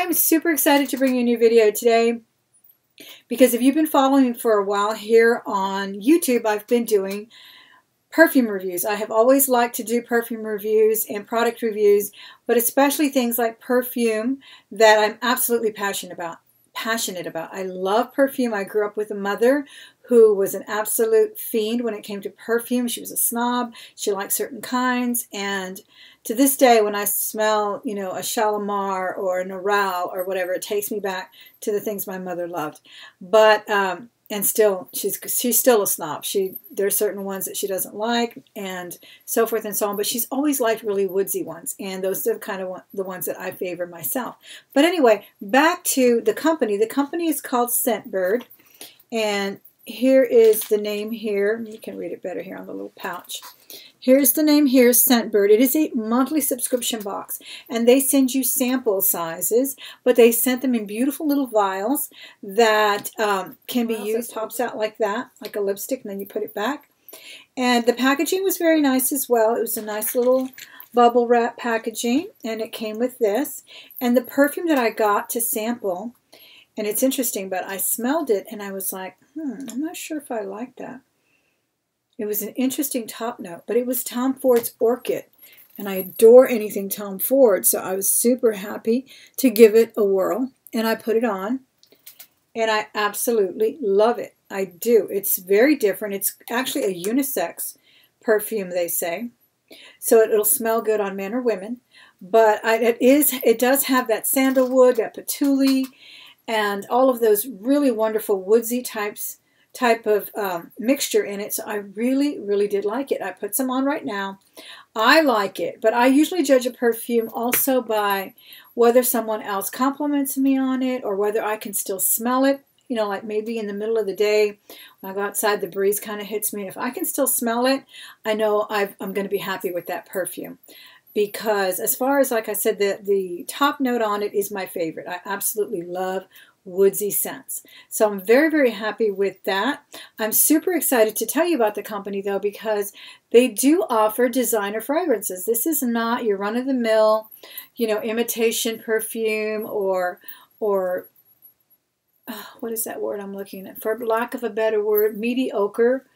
I'm super excited to bring you a new video today because if you've been following me for a while here on YouTube, I've been doing perfume reviews. I have always liked to do perfume reviews and product reviews, but especially things like perfume that I'm absolutely passionate about. I love perfume. I grew up with a mother who was an absolute fiend when it came to perfume. She was a snob. She liked certain kinds, and to this day, when I smell, a Shalimar or an Oral or whatever, it takes me back to the things my mother loved. But and still, she's still a snob. There's certain ones that she doesn't like, and so forth and so on. But she's always liked really woodsy ones, and those are kind of the ones that I favor myself. But anyway, back to the company. The company is called Scentbird, and here is the name here. You can read it better here on the little pouch. Here's the name here, Scentbird. It is a monthly subscription box, and they send you sample sizes, but they sent them in beautiful little vials that can be used. Pops out like that, like a lipstick, and then you put it back. And the packaging was very nice as well. It was a nice little bubble wrap packaging, and it came with this. And the perfume that I got to sample, and it's interesting, but I smelled it, and I was like, I'm not sure if I like that. It was an interesting top note, but it was Tom Ford's Orchid, and I adore anything Tom Ford, so I was super happy to give it a whirl, and I put it on, and I absolutely love it. I do. It's very different. It's actually a unisex perfume, they say, so it'll smell good on men or women, but it does have that sandalwood, that patchouli, and all of those really wonderful woodsy type of mixture in it. So I really, really did like it. I put some on right now. I like it, but I usually judge a perfume also by whether someone else compliments me on it or whether I can still smell it. Like maybe in the middle of the day when I go outside, the breeze kind of hits me. If I can still smell it, I know I'm going to be happy with that perfume. Because as far as, like I said, the top note on it is my favorite. I absolutely love woodsy scents. So I'm very, very happy with that. I'm super excited to tell you about the company, though, because they do offer designer fragrances. This is not your run-of-the-mill, imitation perfume or what is that word I'm looking at? For lack of a better word, mediocre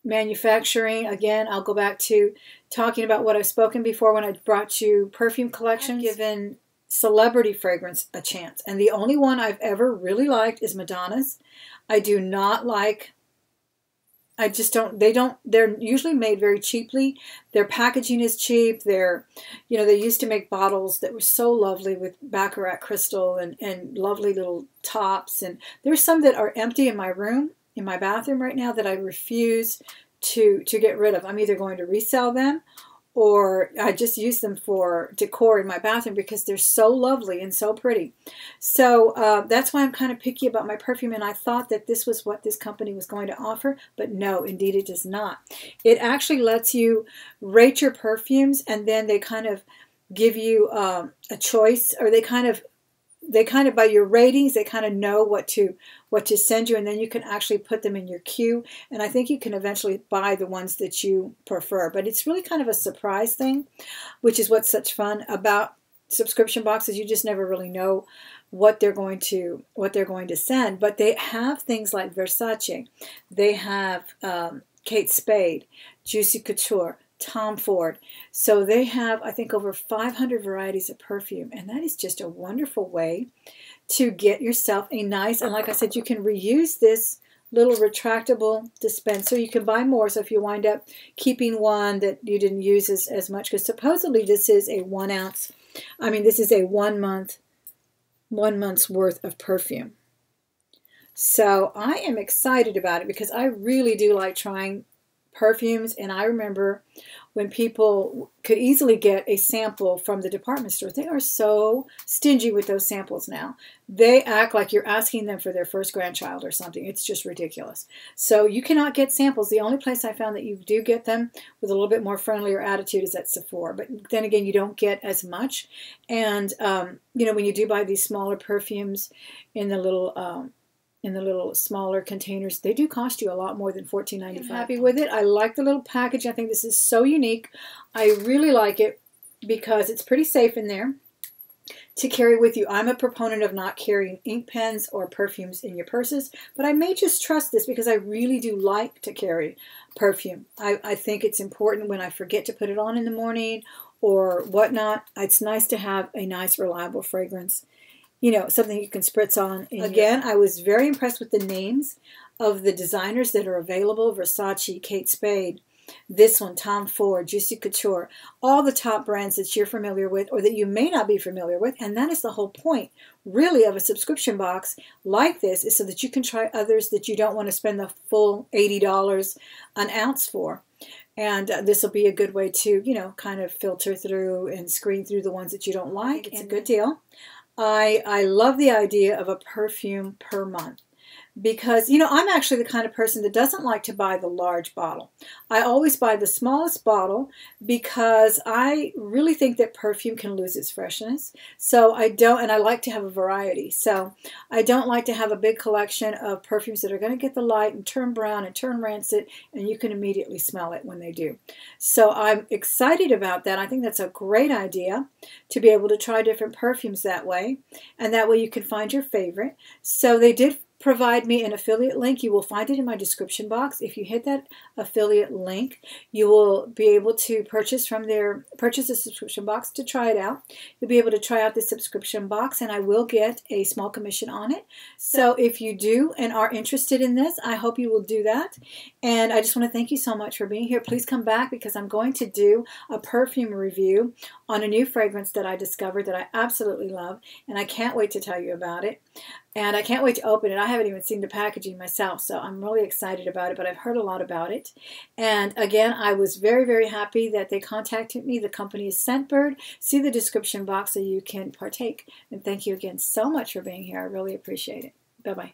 manufacturing. Again, I'll go back to talking about what I've spoken before when I brought you perfume collections. I've given celebrity fragrance a chance, and the only one I've ever really liked is Madonna's. I do not like, they're usually made very cheaply. Their packaging is cheap. They used to make bottles that were so lovely with Baccarat crystal and lovely little tops, and there's some that are empty in my room, in my bathroom right now, that I refuse to get rid of. I'm either going to resell them or I just use them for decor in my bathroom because they're so lovely and so pretty. So that's why I'm kind of picky about my perfume, and I thought that this was what this company was going to offer, but no, indeed it does not. It actually lets you rate your perfumes, and then they kind of give you a choice, or they kind of by your ratings, they kind of know what to send you, and then you can actually put them in your queue, and I think you can eventually buy the ones that you prefer. But it's really kind of a surprise thing, which is what's such fun about subscription boxes. You just never really know what they're going to send. But they have things like Versace, they have Kate Spade, Juicy Couture, Tom Ford. So they have, I think, over 500 varieties of perfume, and that is just a wonderful way to get yourself a nice, and like I said, you can reuse this little retractable dispenser. You can buy more, so if you wind up keeping one that you didn't use as much, because supposedly this is a 1 ounce, this is a 1 month's worth of perfume. So I am excited about it because I really do like trying perfumes, and I remember when people could easily get a sample from the department store. They are so stingy with those samples now. They act like you're asking them for their first grandchild or something. It's just ridiculous. So you cannot get samples. The only place I found that you do get them with a little bit more friendlier attitude is at Sephora. But then again, you don't get as much. And, when you do buy these smaller perfumes in the little smaller containers, they do cost you a lot more than $14.95. I'm happy with it. I like the little package. I think this is so unique. I really like it. because it's pretty safe in there to carry with you. I'm a proponent of not carrying ink pens or perfumes in your purses, but I may just trust this because I really do like to carry perfume. I think it's important when I forget to put it on in the morning or whatnot. It's nice to have a nice, reliable fragrance. You know, something you can spritz on. Again, I was very impressed with the names of the designers that are available. Versace, Kate Spade, this one, Tom Ford, Juicy Couture, all the top brands that you're familiar with or that you may not be familiar with. And that is the whole point, really, of a subscription box like this, is so that you can try others that you don't want to spend the full $80 an ounce for. And this will be a good way to, you know, kind of filter through and screen through the ones that you don't like. It's a good deal. I love the idea of a perfume per month. Because, you know, I'm actually the kind of person that doesn't like to buy the large bottle. I always buy the smallest bottle because I really think that perfume can lose its freshness. So I don't, and I like to have a variety. So I don't like to have a big collection of perfumes that are going to get the light and turn brown and turn rancid, and you can immediately smell it when they do. So I'm excited about that. I think that's a great idea to be able to try different perfumes that way. And that way you can find your favorite. So they did provide me an affiliate link. You will find it in my description box. If you hit that affiliate link, you will be able to purchase a subscription box to try it out. You'll be able to try out the subscription box, and I will get a small commission on it. So if you do and are interested in this, I hope you will do that. And I just want to thank you so much for being here. Please come back because I'm going to do a perfume review on a new fragrance that I discovered that I absolutely love, and I can't wait to tell you about it. And I can't wait to open it. I haven't even seen the packaging myself, so I'm really excited about it, but I've heard a lot about it. And again, I was very, very happy that they contacted me. The company is Scentbird. See the description box so you can partake. And thank you again so much for being here. I really appreciate it. Bye-bye.